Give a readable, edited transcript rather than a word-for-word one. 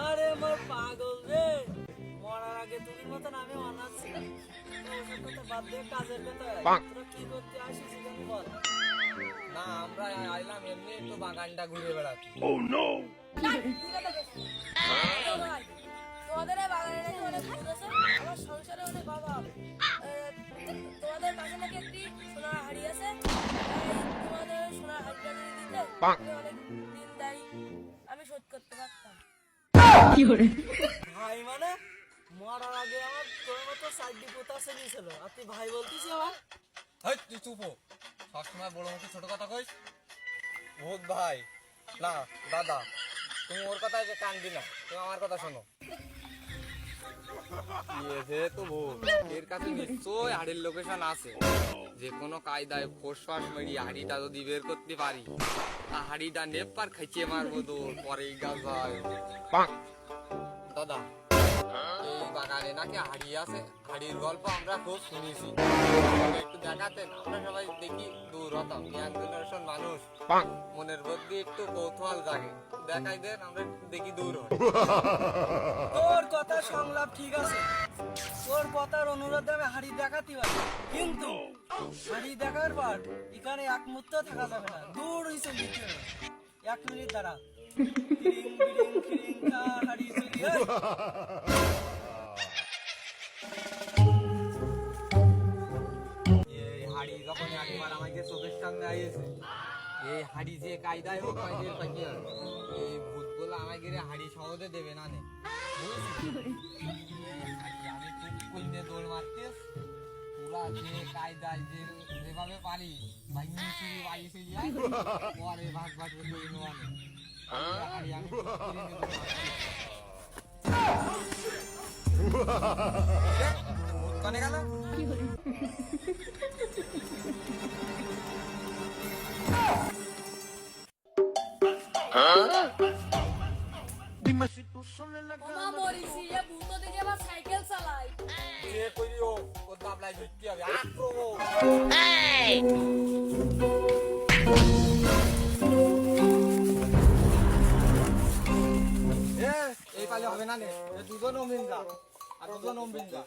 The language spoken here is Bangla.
আরে আমার পাগল রে, মরার আগে তুমি মতন আমি অনাথ ছিলাম। ওসব কথা বাদ দিয়ে কাজের কথা। তোরা কি করতে আসিস এখানে বল? না আমরা আইলাম এমনি একটু বাগানটা ঘুরে বেড়াচ্ছি। তোমাদের এই বাগানে নাকি অনেক ভূত আছে, আমার সংসারে অনেক অভাব। তোমাদের পাশে নাকি একটি সোনার হাড়ি আছে, তোমাদের সোনার হাড়িটা যদি দিতে আমি অনেক দিন দায়ী আমি শোধ করতে পারতাম। ভাই মানে মরার আগে আমার তোর মতো সাইডি পোতা ছিল, আর তুই ভাই বলতিস আমার? হেই তুই চুপ হ, সবসময় বড় মুখে ছোট কথা কইস। ভূত ভাই না দাদা, তুমি ওর কথায় যে কানবি না, তুমি আমার কথা শোনো। যেহেতু ভূত, এর কাছে নিশ্চয়ই হাড়ির লোকেশন আছে। যে কোনো কায়দায় ফোসফাস মেরি হাড়িটা যদি বের করতে পারি, তা হাড়িটা নেপার খাইছে মারবো দৌড় পরে গাছ দাদা। এই বাগানে নাকি হাড়ি আছে, হাড়ির গল্প আমরা খুব শুনেছি। একটু দেখাতেন, আমরা সবাই দেখি দূর হতাম, ইয়াং জেনারেশন মানুষ, মনের মধ্যে একটু কৌতূহল জাগে। দেখাই দেন, আমরা দেখি দূর হয়। তোর কথা সংলাপ ঠিক আছে, তোর কথার অনুরোধে আমি হাড়ি দেখাতে পারি, কিন্তু হাড়ি দেখার পর এখানে এক মুহূর্ত থাকা যাবে না, দূর হয়েছে নিতে হবে। 1 মিনিট দাঁড়া। খিরিং বিরিং খিরিং খা, হাড়ি চুরি হয়। এই হাড়ি যখন একবার আমাকে চোখের সামনে আইয়েছে, এই হাড়ি যে কায়দায় হোক পাইদের পাইতে হবে। এই ভূতগুলো আমাকে হাড়ি সহজে দেবে না নে, বুঝলি? এই হাড়ি আমি খুব কইনে দৌড় মারতে পুরা যে কায়দায় যেভাবে পারি ভাই চুরি বাইসে যায় পরে ভাগ ভাগ করে নেওয়ানে হাড়ি আমি খুব কইনে দৌড় মারতে। ভূত কানে গেল? ওমা মরিছি, এ ভূত দেখে আবার সাইকেল চালায়। যে কইও ও বাবলাই ধরতে হবে আক্রমণ। এই পালে হবে না নে, দুজন অমবিন যা আর দুজন অমবিন যা।